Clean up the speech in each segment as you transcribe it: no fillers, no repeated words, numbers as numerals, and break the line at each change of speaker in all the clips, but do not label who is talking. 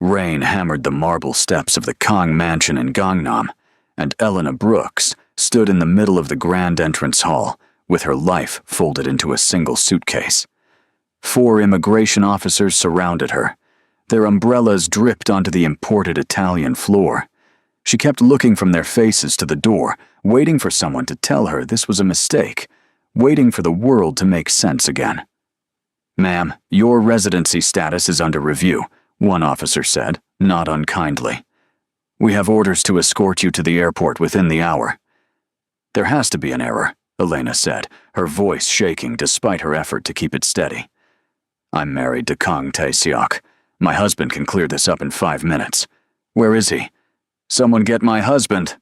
Rain hammered the marble steps of the Kong mansion in Gangnam, and Elena Brooks stood in the middle of the grand entrance hall with her life folded into a single suitcase. 4 immigration officers surrounded her. Their umbrellas dripped onto the imported Italian floor. She kept looking from their faces to the door, waiting for someone to tell her this was a mistake, waiting for the world to make sense again. "Ma'am, your residency status is under review," one officer said, not unkindly. "We have orders to escort you to the airport within the hour." "There has to be an error," Elena said, her voice shaking despite her effort to keep it steady. "I'm married to Kang Tae-seok. My husband can clear this up in 5 minutes. Where is he? Someone get my husband!"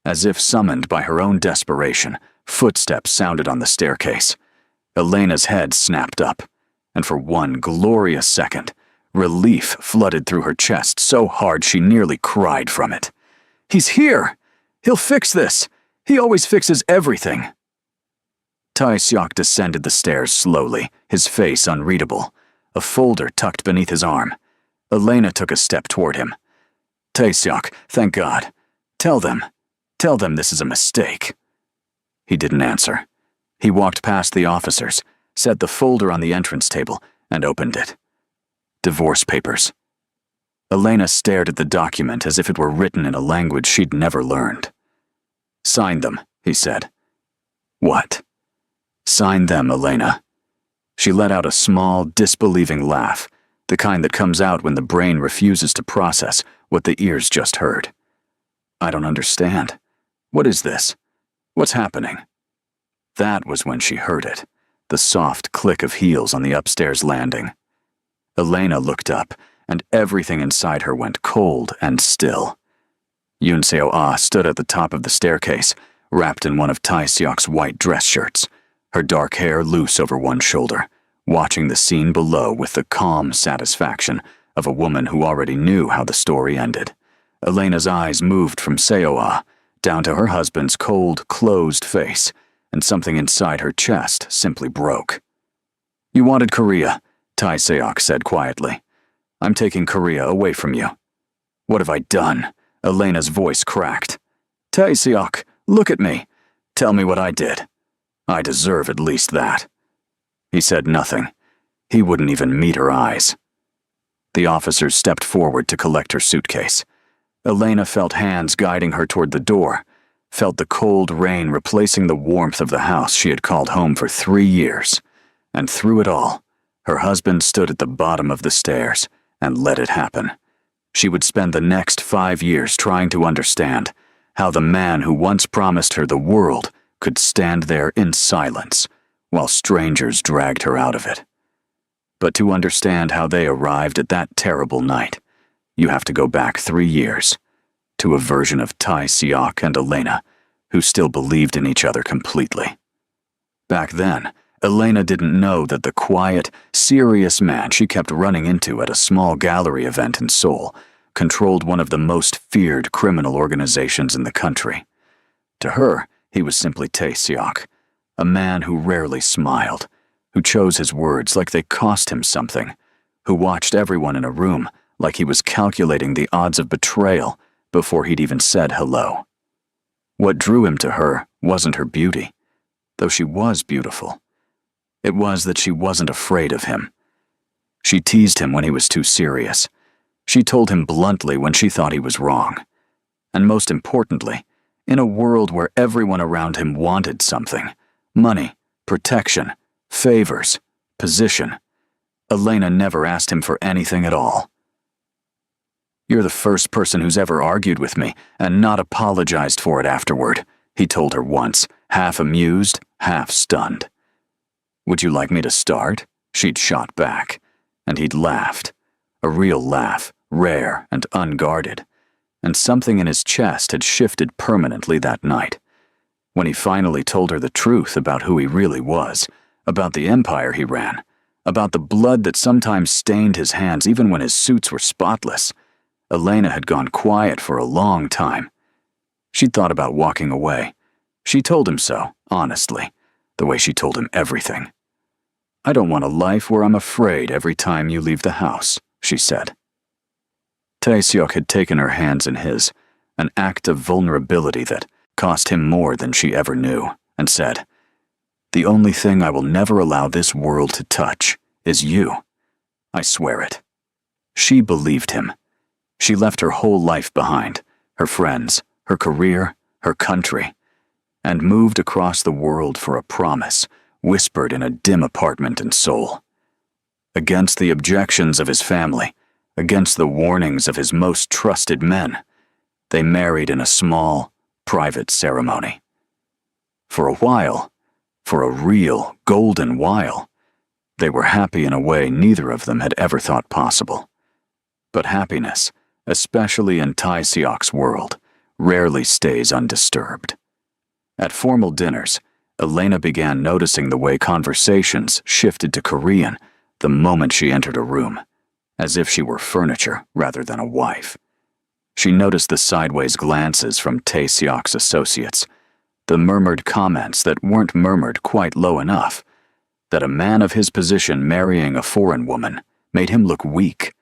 As if summoned by her own desperation, footsteps sounded on the staircase. Elena's head snapped up, and for one glorious second, relief flooded through her chest so hard she nearly cried from it. "He's here! He'll fix this! He always fixes everything!" Tae-seok descended the stairs slowly, his face unreadable, a folder tucked beneath his arm. Elena took a step toward him. "Tae-seok, thank God. Tell them this is a mistake." He didn't answer. He walked past the officers, set the folder on the entrance table, and opened it. Divorce papers. Elena stared at the document as if it were written in a language she'd never learned. "Sign them," he said. "What?" "Sign them, Elena." She let out a small, disbelieving laugh, the kind that comes out when the brain refuses to process what the ears just heard. "I don't understand. What is this? What's happening?" That was when she heard it, the soft click of heels on the upstairs landing. Elena looked up, and everything inside her went cold and still. Yoon Seo-ah stood at the top of the staircase, wrapped in one of Tae-seok's white dress shirts, her dark hair loose over one shoulder, watching the scene below with the calm satisfaction of a woman who already knew how the story ended. Elena's eyes moved from Seo-ah down to her husband's cold, closed face, and something inside her chest simply broke. "You wanted Korea," Tae-seok said quietly. "I'm taking Korea away from you." "What have I done?" Elena's voice cracked. "Tae-seok, look at me. Tell me what I did. I deserve at least that." He said nothing. He wouldn't even meet her eyes. The officers stepped forward to collect her suitcase. Elena felt hands guiding her toward the door, felt the cold rain replacing the warmth of the house she had called home for 3 years. And through it all, her husband stood at the bottom of the stairs and let it happen. She would spend the next 5 years trying to understand how the man who once promised her the world could stand there in silence while strangers dragged her out of it. But to understand how they arrived at that terrible night, you have to go back 3 years, to a version of Tae-seok and Elena who still believed in each other completely. Back then, Elena didn't know that the quiet, serious man she kept running into at a small gallery event in Seoul controlled one of the most feared criminal organizations in the country. To her, he was simply Tae-seok, a man who rarely smiled, who chose his words like they cost him something, who watched everyone in a room like he was calculating the odds of betrayal before he'd even said hello. What drew him to her wasn't her beauty, though she was beautiful. It was that she wasn't afraid of him. She teased him when he was too serious. She told him bluntly when she thought he was wrong. And most importantly, in a world where everyone around him wanted something, money, protection, favors, position, Elena never asked him for anything at all. "You're the first person who's ever argued with me and not apologized for it afterward," he told her once, half amused, half stunned. "Would you like me to start?" She'd shot back, and he'd laughed. A real laugh, rare and unguarded. And something in his chest had shifted permanently that night. When he finally told her the truth about who he really was, about the empire he ran, about the blood that sometimes stained his hands even when his suits were spotless, Elena had gone quiet for a long time. She'd thought about walking away. She told him so, honestly, the way she told him everything. "I don't want a life where I'm afraid every time you leave the house," she said. Tae-seok had taken her hands in his, an act of vulnerability that cost him more than she ever knew, and said, "The only thing I will never allow this world to touch is you. I swear it." She believed him. She left her whole life behind, her friends, her career, her country, and moved across the world for a promise whispered in a dim apartment in Seoul. Against the objections of his family, against the warnings of his most trusted men, they married in a small, private ceremony. For a while, for a real, golden while, they were happy in a way neither of them had ever thought possible. But happiness, especially in Tae-seok's world, rarely stays undisturbed. At formal dinners, Elena began noticing the way conversations shifted to Korean the moment she entered a room, as if she were furniture rather than a wife. She noticed the sideways glances from Tae-seok's associates, the murmured comments that weren't murmured quite low enough, that a man of his position marrying a foreign woman made him look weak,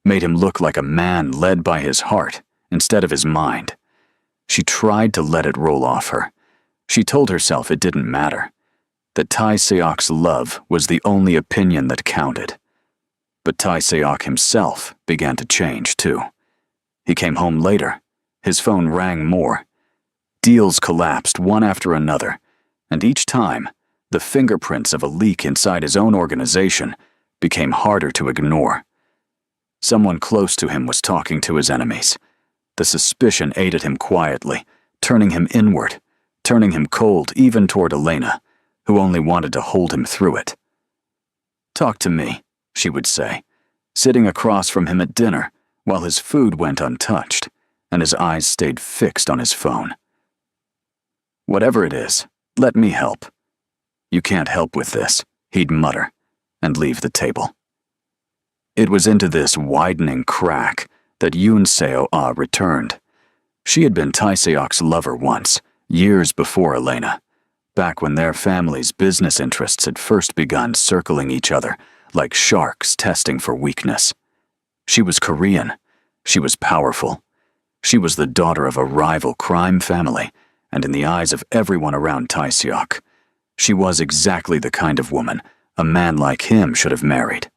made him look like a man led by his heart instead of his mind. She tried to let it roll off her. She told herself it didn't matter, that Tae-seok's love was the only opinion that counted. But Tae-seok himself began to change too. He came home later. His phone rang more. Deals collapsed one after another, and each time, the fingerprints of a leak inside his own organization became harder to ignore. Someone close to him was talking to his enemies. The suspicion ate at him quietly, turning him inward, turning him cold even toward Elena, who only wanted to hold him through it. "Talk to me," she would say, sitting across from him at dinner while his food went untouched and his eyes stayed fixed on his phone. "Whatever it is, let me help." "You can't help with this," he'd mutter, and leave the table. It was into this widening crack that Yoon Seo-ah returned. She had been Tae-seok's lover once, years before Elena, back when their family's business interests had first begun circling each other like sharks testing for weakness. She was Korean. She was powerful. She was the daughter of a rival crime family, and in the eyes of everyone around Tae-seok, she was exactly the kind of woman a man like him should have married.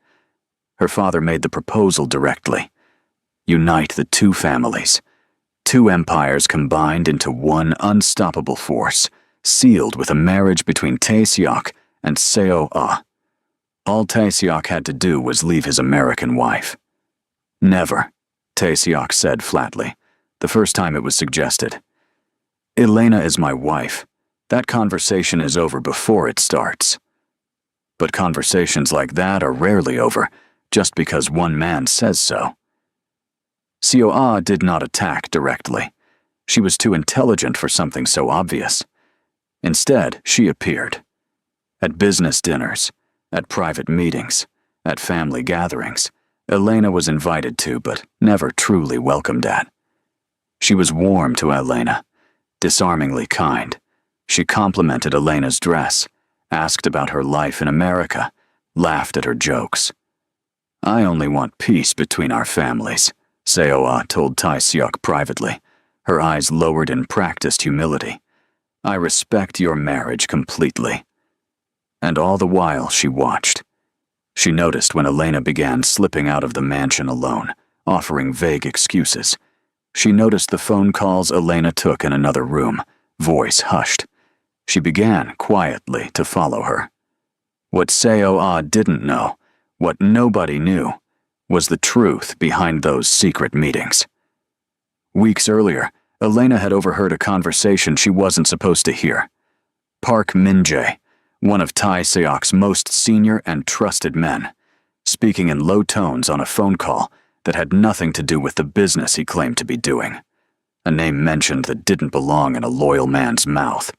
Her father made the proposal directly. Unite the two families. Two empires combined into one unstoppable force, sealed with a marriage between Tae-seok and Seo-ah. All Tae-seok had to do was leave his American wife. "Never," Tae-seok said flatly, the first time it was suggested. "Elena is my wife. That conversation is over before it starts." But conversations like that are rarely over just because one man says so. Seo-ah did not attack directly. She was too intelligent for something so obvious. Instead, she appeared. At business dinners, at private meetings, at family gatherings, Elena was invited to but never truly welcomed at. She was warm to Elena, disarmingly kind. She complimented Elena's dress, asked about her life in America, laughed at her jokes. "I only want peace between our families," Seo-ah told Tae-seok privately, her eyes lowered in practiced humility. "I respect your marriage completely." And all the while she watched. She noticed when Elena began slipping out of the mansion alone, offering vague excuses. She noticed the phone calls Elena took in another room, voice hushed. She began quietly to follow her. What Seo-ah didn't know, what nobody knew, was the truth behind those secret meetings. Weeks earlier, Elena had overheard a conversation she wasn't supposed to hear. Park Min-jae, one of Tae-seok's most senior and trusted men, speaking in low tones on a phone call that had nothing to do with the business he claimed to be doing. A name mentioned that didn't belong in a loyal man's mouth.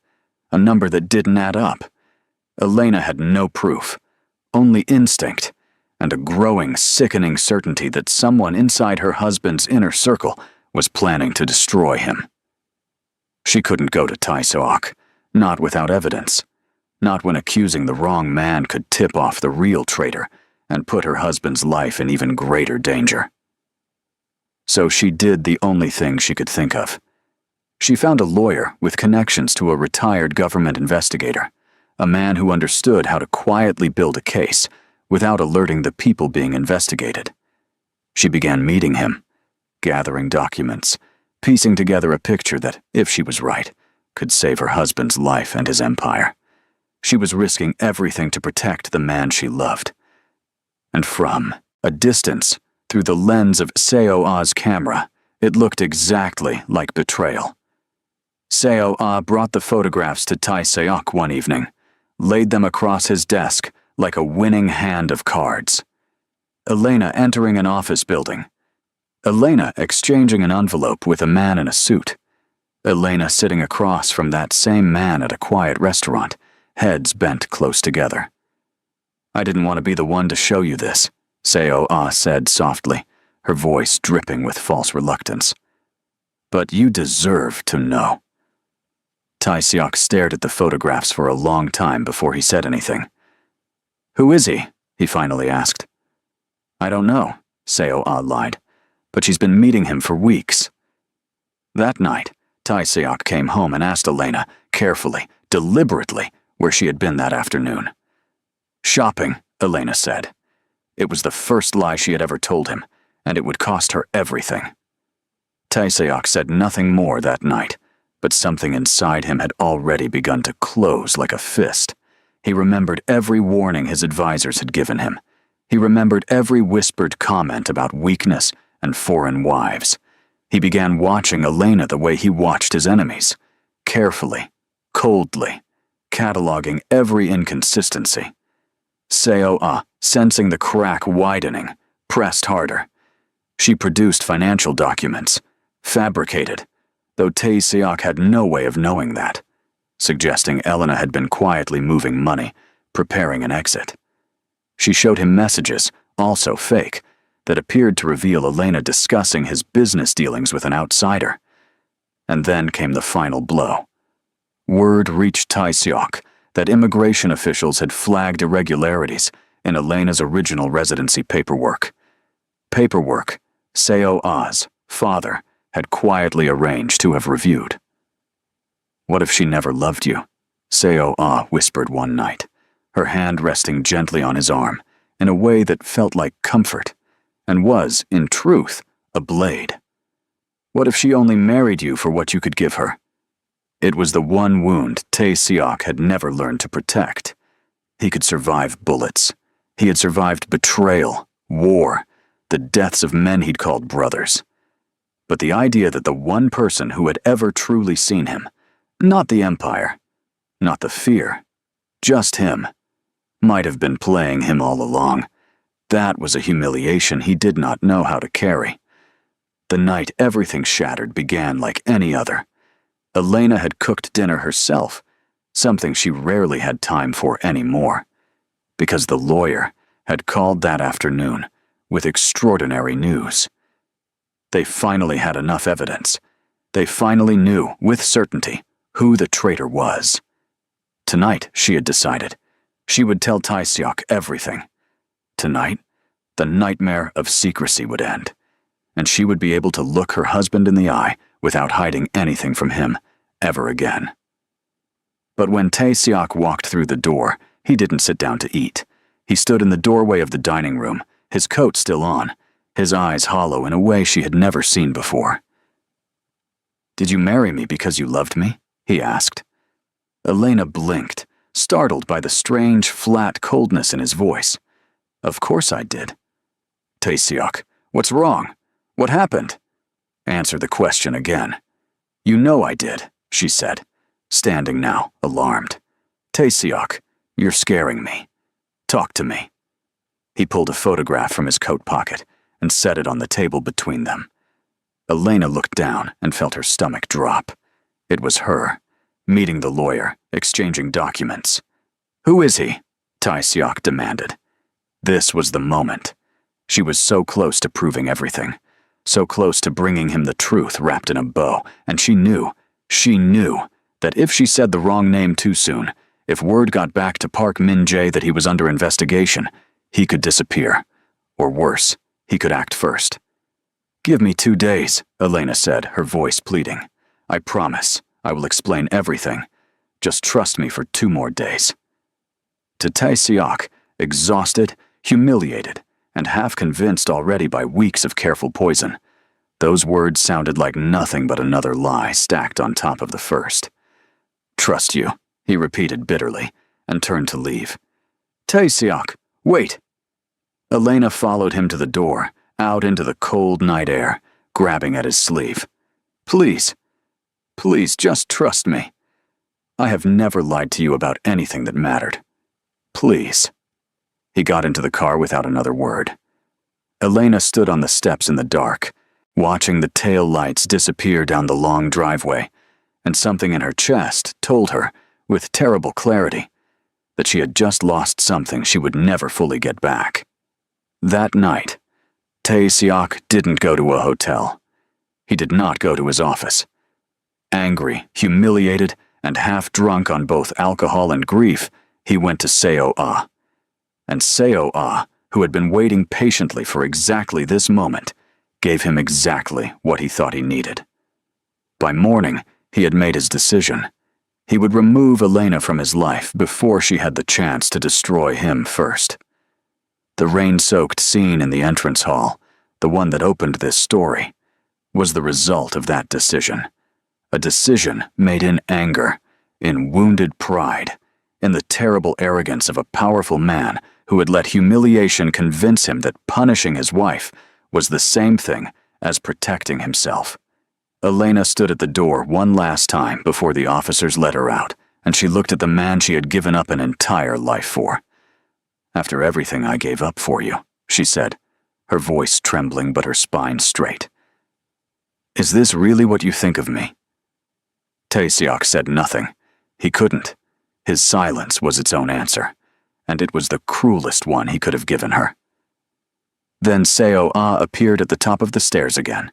A number that didn't add up. Elena had no proof, only instinct, and a growing, sickening certainty that someone inside her husband's inner circle was planning to destroy him. She couldn't go to Tae-seok, not without evidence, not when accusing the wrong man could tip off the real traitor and put her husband's life in even greater danger. So she did the only thing she could think of. She found a lawyer with connections to a retired government investigator, a man who understood how to quietly build a case without alerting the people being investigated. She began meeting him, gathering documents, piecing together a picture that, if she was right, could save her husband's life and his empire. She was risking everything to protect the man she loved. And from a distance, through the lens of Seo-ah's camera, it looked exactly like betrayal. Seo-ah brought the photographs to Tae-seok one evening, laid them across his desk like a winning hand of cards. Elena entering an office building. Elena exchanging an envelope with a man in a suit. Elena sitting across from that same man at a quiet restaurant, heads bent close together. "I didn't want to be the one to show you this," Seo-ah said softly, her voice dripping with false reluctance. "But you deserve to know." Tae-seok stared at the photographs for a long time before he said anything. "Who is he?" he finally asked. "I don't know," Seo-ah lied, "but she's been meeting him for weeks." That night, Tae-seok came home and asked Elena, carefully, deliberately, where she had been that afternoon. "Shopping," Elena said. It was the first lie she had ever told him, and it would cost her everything. Tae-seok said nothing more that night, but something inside him had already begun to close like a fist. He remembered every warning his advisors had given him. He remembered every whispered comment about weakness and foreign wives. He began watching Elena the way he watched his enemies, carefully, coldly, cataloging every inconsistency. Seo-ah, sensing the crack widening, pressed harder. She produced financial documents, fabricated, though Tae-seok had no way of knowing that, suggesting Elena had been quietly moving money, preparing an exit. She showed him messages, also fake, that appeared to reveal Elena discussing his business dealings with an outsider. And then came the final blow. Word reached Tae-seok that immigration officials had flagged irregularities in Elena's original residency paperwork. Paperwork Seo-ah's father had quietly arranged to have reviewed. "What if she never loved you?" Seo-ah whispered one night, her hand resting gently on his arm in a way that felt like comfort, and was, in truth, a blade. "What if she only married you for what you could give her?" It was the one wound Tae-seok had never learned to protect. He could survive bullets. He had survived betrayal, war, the deaths of men he'd called brothers. But the idea that the one person who had ever truly seen him, not the Empire, not the fear, just him, might have been playing him all along, that was a humiliation he did not know how to carry. The night everything shattered began like any other. Elena had cooked dinner herself, something she rarely had time for anymore, because the lawyer had called that afternoon with extraordinary news. They finally had enough evidence. They finally knew, with certainty, who the traitor was. Tonight, she had decided, she would tell Tae-seok everything. Tonight, the nightmare of secrecy would end, and she would be able to look her husband in the eye without hiding anything from him ever again. But when Tae-seok walked through the door, he didn't sit down to eat. He stood in the doorway of the dining room, his coat still on, his eyes hollow in a way she had never seen before. "Did you marry me because you loved me?" he asked. Elena blinked, startled by the strange, flat coldness in his voice. "Of course I did." "Tae-seok, what's wrong? What happened?" "Answer the question again." "You know I did," she said, standing now, alarmed. "Tae-seok, you're scaring me. Talk to me." He pulled a photograph from his coat pocket and set it on the table between them. Elena looked down and felt her stomach drop. It was her, meeting the lawyer, exchanging documents. "Who is he?" Tae-seok demanded. This was the moment. She was so close to proving everything, so close to bringing him the truth wrapped in a bow, and she knew that if she said the wrong name too soon, if word got back to Park Min-jae that he was under investigation, he could disappear. Or worse, he could act first. "Give me 2 days," Elena said, her voice pleading. "I promise, I will explain everything. Just trust me for 2 more days." To Tae-seok, exhausted, humiliated, and half convinced already by weeks of careful poison, those words sounded like nothing but another lie stacked on top of the first. "Trust you," he repeated bitterly, and turned to leave. "Tae-seok, wait!" Elena followed him to the door, out into the cold night air, grabbing at his sleeve. "Please, please just trust me. I have never lied to you about anything that mattered. Please." He got into the car without another word. Elena stood on the steps in the dark, watching the tail lights disappear down the long driveway, and something in her chest told her, with terrible clarity, that she had just lost something she would never fully get back. That night, Tae-seok didn't go to a hotel. He did not go to his office. Angry, humiliated, and half-drunk on both alcohol and grief, he went to Seo-ah. And Seo-ah, who had been waiting patiently for exactly this moment, gave him exactly what he thought he needed. By morning, he had made his decision. He would remove Elena from his life before she had the chance to destroy him first. The rain-soaked scene in the entrance hall, the one that opened this story, was the result of that decision. A decision made in anger, in wounded pride, in the terrible arrogance of a powerful man who had let humiliation convince him that punishing his wife was the same thing as protecting himself. Elena stood at the door one last time before the officers let her out, and she looked at the man she had given up an entire life for. "After everything I gave up for you," she said, her voice trembling but her spine straight. "Is this really what you think of me?" Tae-seok said nothing. He couldn't. His silence was its own answer, and it was the cruelest one he could have given her. Then Seo-ah appeared at the top of the stairs again,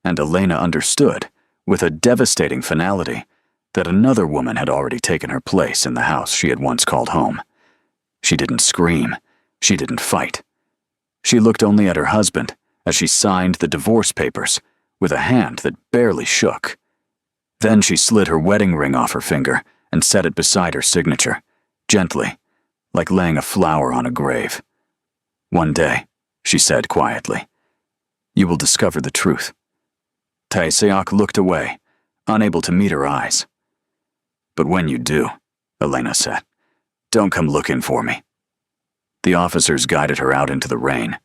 and Elena understood, with a devastating finality, that another woman had already taken her place in the house she had once called home. She didn't scream. She didn't fight. She looked only at her husband as she signed the divorce papers with a hand that barely shook. Then she slid her wedding ring off her finger and set it beside her signature, gently, like laying a flower on a grave. "One day," she said quietly, "you will discover the truth." Tae-seok looked away, unable to meet her eyes. "But when you do," Elena said, "don't come looking for me." The officers guided her out into the rain.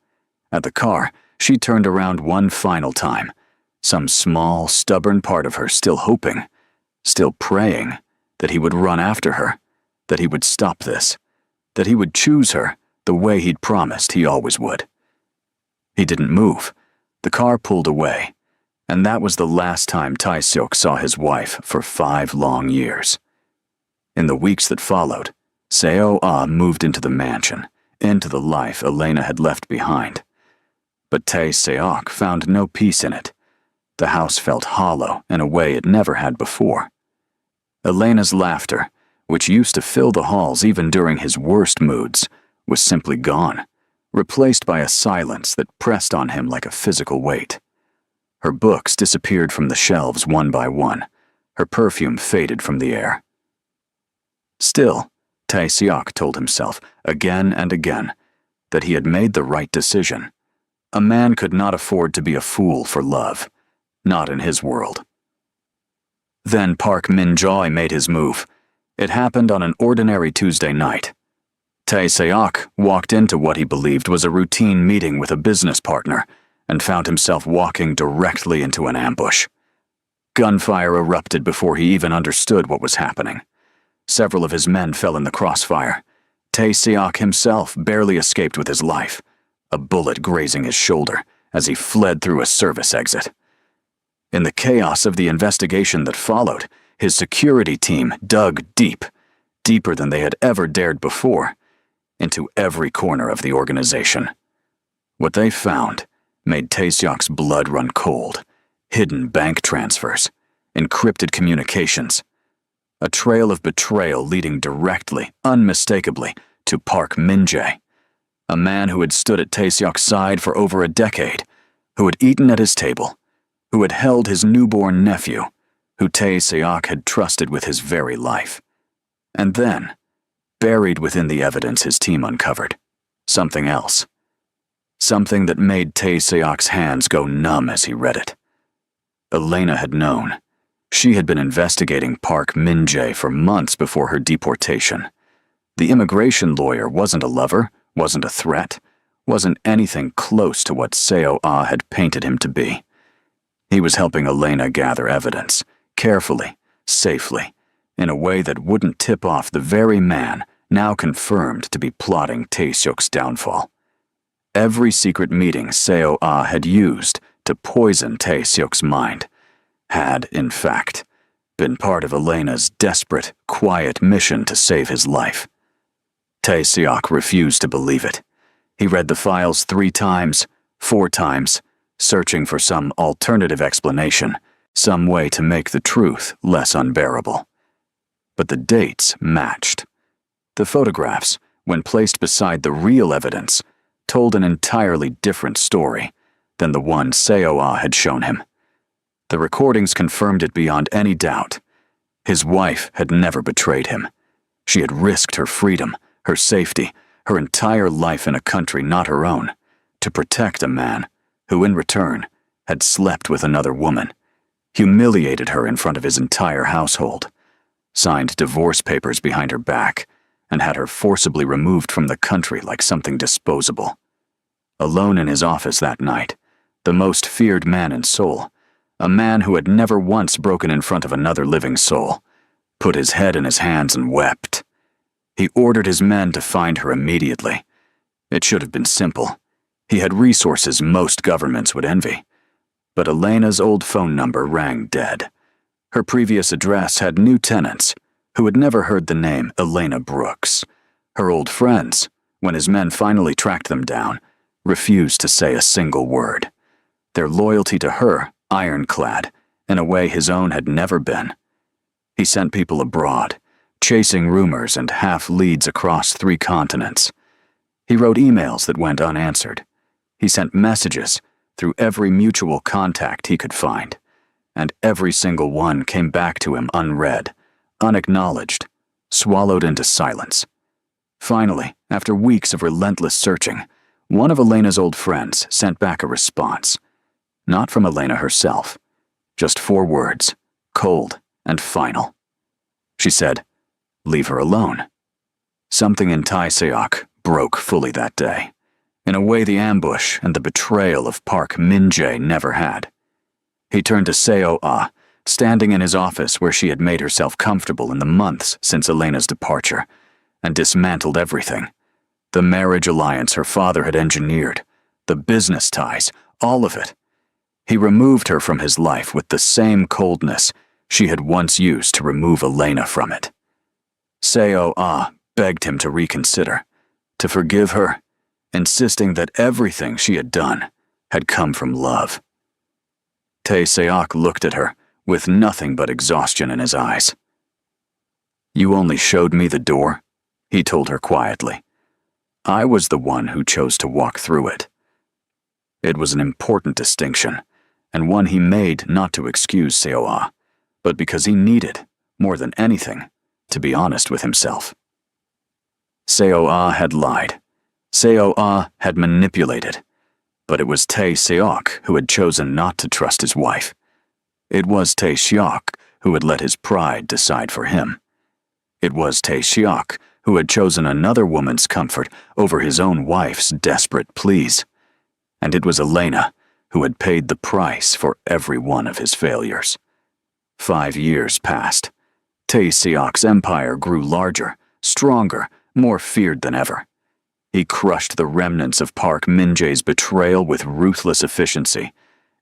At the car, she turned around one final time, some small, stubborn part of her still hoping, still praying, that he would run after her, that he would stop this, that he would choose her the way he'd promised he always would. He didn't move. The car pulled away, and that was the last time Tae-seok saw his wife for 5 long years. In the weeks that followed, Seo-ah moved into the mansion, into the life Elena had left behind. But Tae-seok found no peace in it. The house felt hollow in a way it never had before. Elena's laughter, which used to fill the halls even during his worst moods, was simply gone, replaced by a silence that pressed on him like a physical weight. Her books disappeared from the shelves one by one. Her perfume faded from the air. Still, Tae-seok told himself, again and again, that he had made the right decision. A man could not afford to be a fool for love, not in his world. Then Park Min-jae made his move. It happened on an ordinary Tuesday night. Tae-seok walked into what he believed was a routine meeting with a business partner and found himself walking directly into an ambush. Gunfire erupted before he even understood what was happening. Several of his men fell in the crossfire. Tae-seok himself barely escaped with his life, a bullet grazing his shoulder as he fled through a service exit. In the chaos of the investigation that followed, his security team dug deep, deeper than they had ever dared before, into every corner of the organization. What they found made Tae-seok's blood run cold. Hidden bank transfers, encrypted communications, a trail of betrayal leading directly, unmistakably, to Park Min-jae, a man who had stood at Tae-seok's side for over a decade, who had eaten at his table, who had held his newborn nephew, who Tae-seok had trusted with his very life. And then, buried within the evidence his team uncovered, something else. Something that made Tae-seok's hands go numb as he read it. Elena had known. She had been investigating Park Min-jae for months before her deportation. The immigration lawyer wasn't a lover, wasn't a threat, wasn't anything close to what Seo-ah had painted him to be. He was helping Elena gather evidence, carefully, safely, in a way that wouldn't tip off the very man now confirmed to be plotting Tae-seok's downfall. Every secret meeting Seo-ah had used to poison Tae-seok's mind had, in fact, been part of Elena's desperate, quiet mission to save his life. Tae-seok refused to believe it. He read the files 3 times, 4 times, searching for some alternative explanation, some way to make the truth less unbearable. But the dates matched. The photographs, when placed beside the real evidence, told an entirely different story than the one Seo-ah had shown him. The recordings confirmed it beyond any doubt. His wife had never betrayed him. She had risked her freedom, her safety, her entire life in a country not her own, to protect a man who, in return, had slept with another woman, humiliated her in front of his entire household, signed divorce papers behind her back, and had her forcibly removed from the country like something disposable. Alone in his office that night, the most feared man in Seoul, a man who had never once broken in front of another living soul, put his head in his hands and wept. He ordered his men to find her immediately. It should have been simple. He had resources most governments would envy. But Elena's old phone number rang dead. Her previous address had new tenants who had never heard the name Elena Brooks. Her old friends, when his men finally tracked them down, refused to say a single word. Their loyalty to her ironclad in a way his own had never been. He sent people abroad, chasing rumors and half-leads across 3 continents. He wrote emails that went unanswered. He sent messages through every mutual contact he could find, and every single one came back to him unread, unacknowledged, swallowed into silence. Finally, after weeks of relentless searching, one of Elena's old friends sent back a response. Not from Elena herself, just 4 words, cold and final. She said, "Leave her alone." Something in Tae-seok broke fully that day, in a way the ambush and the betrayal of Park Min-jae never had. He turned to Seo-ah, standing in his office where she had made herself comfortable in the months since Elena's departure, and dismantled everything. The marriage alliance her father had engineered, the business ties, all of it. He removed her from his life with the same coldness she had once used to remove Elena from it. Seo-ah begged him to reconsider, to forgive her, insisting that everything she had done had come from love. Tae-seok looked at her with nothing but exhaustion in his eyes. "You only showed me the door," he told her quietly. "I was the one who chose to walk through it." It was an important distinction, and one he made not to excuse Seo-ah, but because he needed, more than anything, to be honest with himself. Seo-ah had lied. Seo-ah had manipulated. But it was Tae-seok who had chosen not to trust his wife. It was Tae-seok who had let his pride decide for him. It was Tae-seok who had chosen another woman's comfort over his own wife's desperate pleas. And it was Elena who had paid the price for every one of his failures. 5 years passed. Tae-seok's empire grew larger, stronger, more feared than ever. He crushed the remnants of Park Min-jae's betrayal with ruthless efficiency,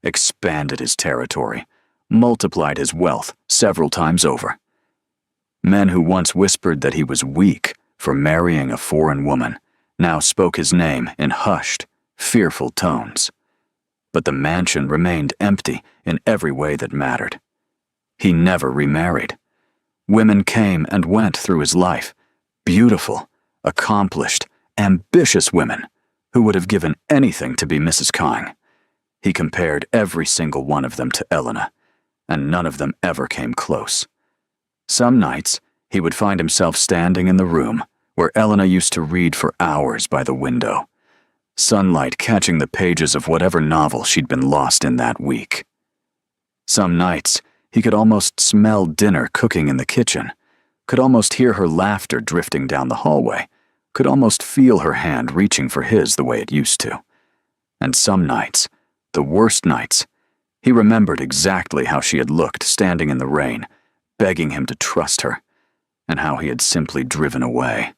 expanded his territory, multiplied his wealth several times over. Men who once whispered that he was weak for marrying a foreign woman now spoke his name in hushed, fearful tones. But the mansion remained empty in every way that mattered. He never remarried. Women came and went through his life, beautiful, accomplished, ambitious women who would have given anything to be Mrs. Kang. He compared every single one of them to Elena, and none of them ever came close. Some nights, he would find himself standing in the room where Elena used to read for hours by the window, sunlight catching the pages of whatever novel she'd been lost in that week. Some nights, he could almost smell dinner cooking in the kitchen, could almost hear her laughter drifting down the hallway, could almost feel her hand reaching for his the way it used to. And some nights, the worst nights, he remembered exactly how she had looked standing in the rain, begging him to trust her, and how he had simply driven away.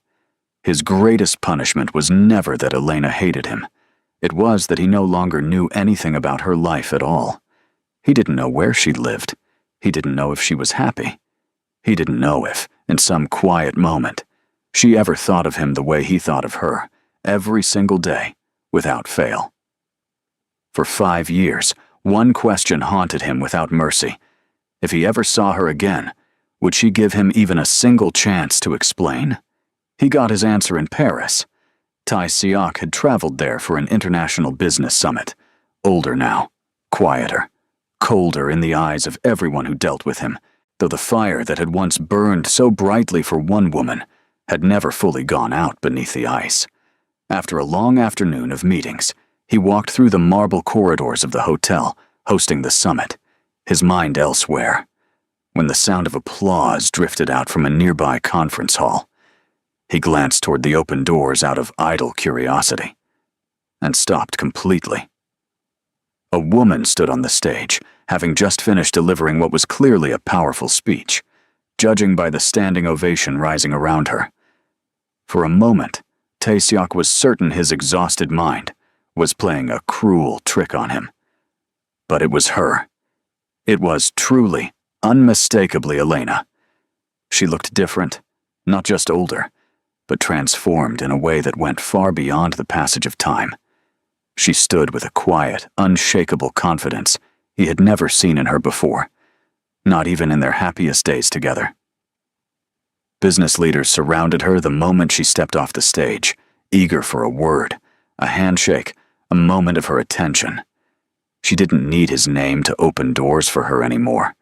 His greatest punishment was never that Elena hated him. It was that he no longer knew anything about her life at all. He didn't know where she lived. He didn't know if she was happy. He didn't know if, in some quiet moment, she ever thought of him the way he thought of her, every single day, without fail. For 5 years, one question haunted him without mercy. If he ever saw her again, would she give him even a single chance to explain? He got his answer in Paris. Tai Siak had traveled there for an international business summit, older now, quieter, colder in the eyes of everyone who dealt with him, though the fire that had once burned so brightly for one woman had never fully gone out beneath the ice. After a long afternoon of meetings, he walked through the marble corridors of the hotel, hosting the summit, his mind elsewhere, when the sound of applause drifted out from a nearby conference hall. He glanced toward the open doors out of idle curiosity, and stopped completely. A woman stood on the stage, having just finished delivering what was clearly a powerful speech, judging by the standing ovation rising around her. For a moment, Tae-seok was certain his exhausted mind was playing a cruel trick on him. But it was her. It was truly, unmistakably Elena. She looked different, not just older, but transformed in a way that went far beyond the passage of time. She stood with a quiet, unshakable confidence he had never seen in her before, not even in their happiest days together. Business leaders surrounded her the moment she stepped off the stage, eager for a word, a handshake, a moment of her attention. She didn't need his name to open doors for her anymore.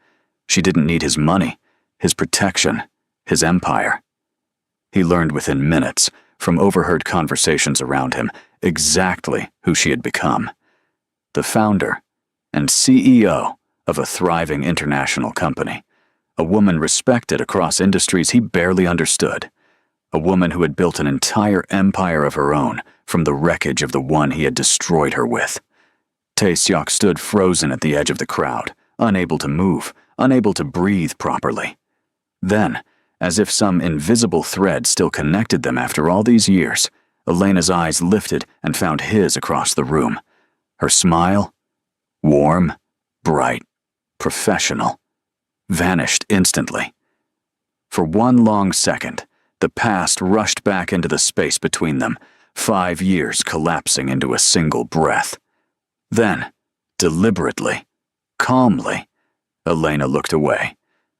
She didn't need his money, his protection, his empire. He learned within minutes, from overheard conversations around him, exactly who she had become. The founder and CEO of a thriving international company, a woman respected across industries he barely understood, a woman who had built an entire empire of her own from the wreckage of the one he had destroyed her with. Tae-seok stood frozen at the edge of the crowd, unable to move, unable to breathe properly. Then, as if some invisible thread still connected them after all these years, Elena's eyes lifted and found his across the room. Her smile, warm, bright, professional, vanished instantly. For one long second, the past rushed back into the space between them, 5 years collapsing into a single breath. Then, deliberately, calmly, Elena looked away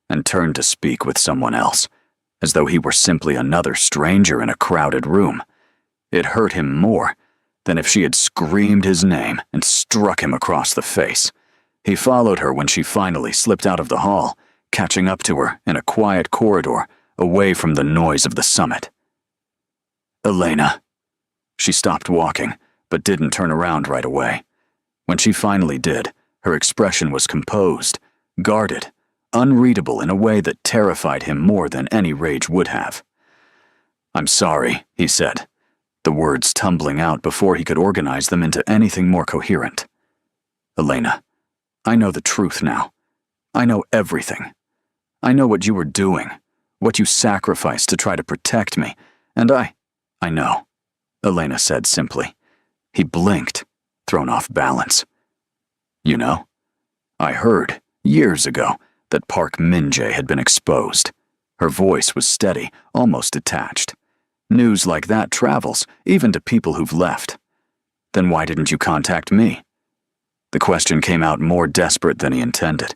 and turned to speak with someone else, as though he were simply another stranger in a crowded room. It hurt him more than if she had screamed his name and struck him across the face. He followed her when she finally slipped out of the hall, catching up to her in a quiet corridor away from the noise of the summit. Elena. She stopped walking, but didn't turn around right away. When she finally did, her expression was composed, guarded, unreadable in a way that terrified him more than any rage would have. "I'm sorry," he said, the words tumbling out before he could organize them into anything more coherent. "Elena, I know the truth now. I know everything. I know what you were doing, what you sacrificed to try to protect me, and I know," Elena said simply. He blinked, thrown off balance. "You know, I heard, years ago, that Park Min-jae had been exposed." Her voice was steady, almost detached. "News like that travels, even to people who've left. Then why didn't you contact me?" The question came out more desperate than he intended.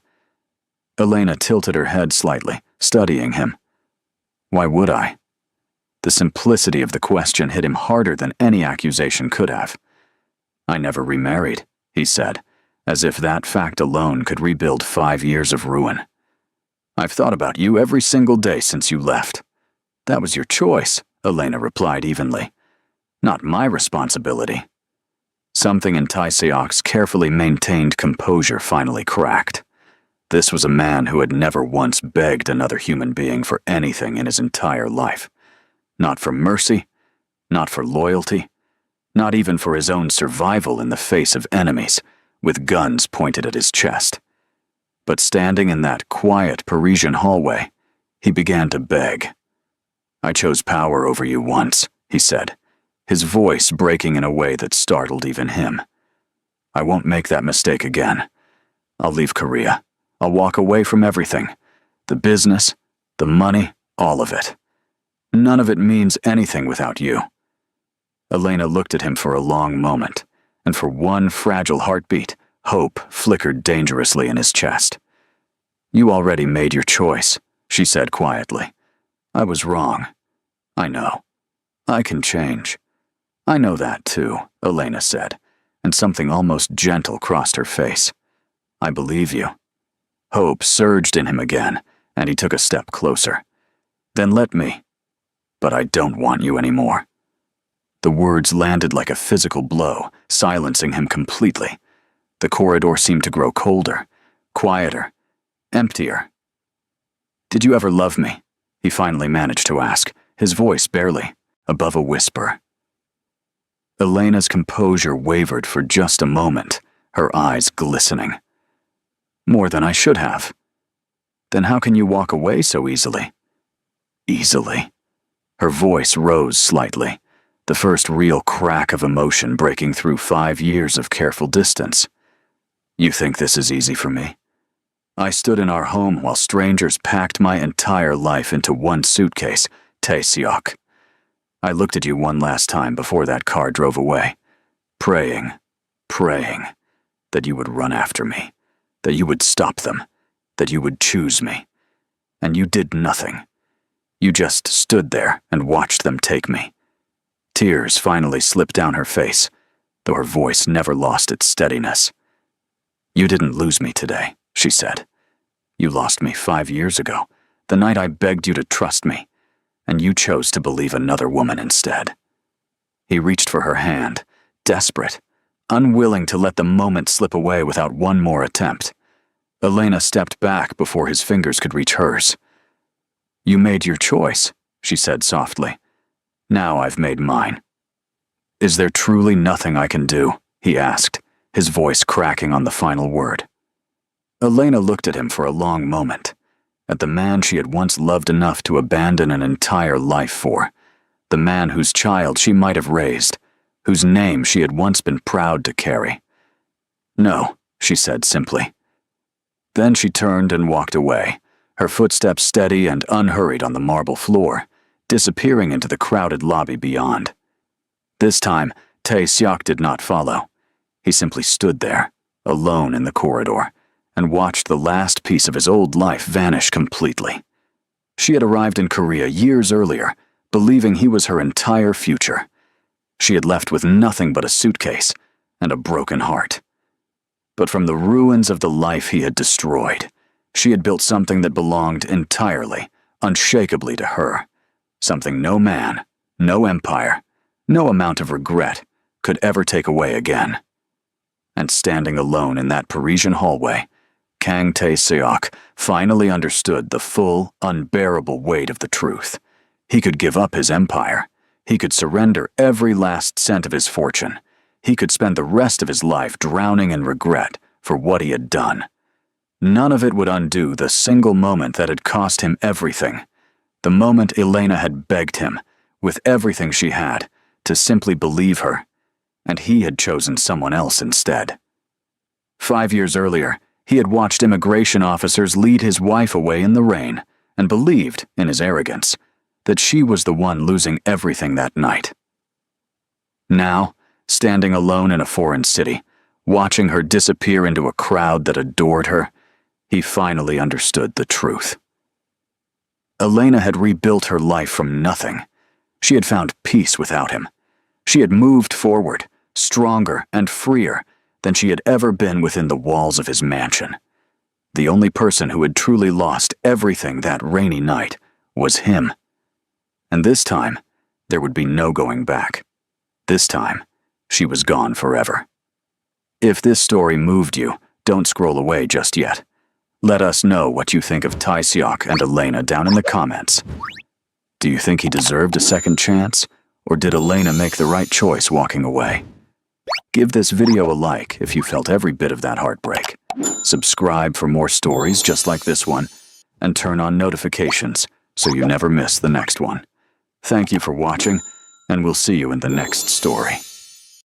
Elena tilted her head slightly, studying him. Why would I? The simplicity of the question hit him harder than any accusation could have. "I never remarried," he said, as if that fact alone could rebuild 5 years of ruin. "I've thought about you every single day since you left." "That was your choice," Elena replied evenly. "Not my responsibility." Something in Tae-seok's carefully maintained composure finally cracked. This was a man who had never once begged another human being for anything in his entire life. Not for mercy, not for loyalty, not even for his own survival in the face of enemies, with guns pointed at his chest. But standing in that quiet Parisian hallway, he began to beg. "I chose power over you once," he said, his voice breaking in a way that startled even him. "I won't make that mistake again. I'll leave Korea. I'll walk away from everything. The business, the money, all of it. None of it means anything without you." Elena looked at him for a long moment, and for one fragile heartbeat, hope flickered dangerously in his chest. "You already made your choice," she said quietly. "I was wrong. I know. I can change." "I know that too," Elena said, and something almost gentle crossed her face. "I believe you." Hope surged in him again, and he took a step closer. "Then let me. But I don't want you anymore." The words landed like a physical blow, silencing him completely. The corridor seemed to grow colder, quieter, emptier. "Did you ever love me?" he finally managed to ask, his voice barely above a whisper. Elena's composure wavered for just a moment, her eyes glistening. "More than I should have." "Then how can you walk away so easily?" "Easily?" Her voice rose slightly, the first real crack of emotion breaking through 5 years of careful distance. "You think this is easy for me? I stood in our home while strangers packed my entire life into one suitcase, Tae-seok. I looked at you one last time before that car drove away, praying that you would run after me, that you would stop them, that you would choose me. And you did nothing. You just stood there and watched them take me." Tears finally slipped down her face, though her voice never lost its steadiness. "You didn't lose me today," she said. "You lost me 5 years ago, the night I begged you to trust me, and you chose to believe another woman instead." He reached for her hand, desperate, unwilling to let the moment slip away without one more attempt. Elena stepped back before his fingers could reach hers. "You made your choice," she said softly. "Now I've made mine." "Is there truly nothing I can do?" he asked, his voice cracking on the final word. Elena looked at him for a long moment, at the man she had once loved enough to abandon an entire life for, the man whose child she might have raised, whose name she had once been proud to carry. "No," she said simply. Then she turned and walked away, her footsteps steady and unhurried on the marble floor, disappearing into the crowded lobby beyond. This time, Tae-seok did not follow. He simply stood there, alone in the corridor, and watched the last piece of his old life vanish completely. She had arrived in Korea years earlier, believing he was her entire future. She had left with nothing but a suitcase and a broken heart. But from the ruins of the life he had destroyed, she had built something that belonged entirely, unshakably to her. Something no man, no empire, no amount of regret could ever take away again. And standing alone in that Parisian hallway, Kang Tae-seok finally understood the full, unbearable weight of the truth. He could give up his empire. He could surrender every last cent of his fortune. He could spend the rest of his life drowning in regret for what he had done. None of it would undo the single moment that had cost him everything. The moment Elena had begged him, with everything she had, to simply believe her, and he had chosen someone else instead. 5 years earlier, he had watched immigration officers lead his wife away in the rain, and believed, in his arrogance, that she was the one losing everything that night. Now, standing alone in a foreign city, watching her disappear into a crowd that adored her, he finally understood the truth. Elena had rebuilt her life from nothing. She had found peace without him. She had moved forward, stronger and freer than she had ever been within the walls of his mansion. The only person who had truly lost everything that rainy night was him. And this time, there would be no going back. This time, she was gone forever. If this story moved you, don't scroll away just yet. Let us know what you think of Tae-seok and Elena down in the comments. Do you think he deserved a second chance, or did Elena make the right choice walking away? Give this video a like if you felt every bit of that heartbreak. Subscribe for more stories just like this one, and turn on notifications so you never miss the next one. Thank you for watching, and we'll see you in the next story.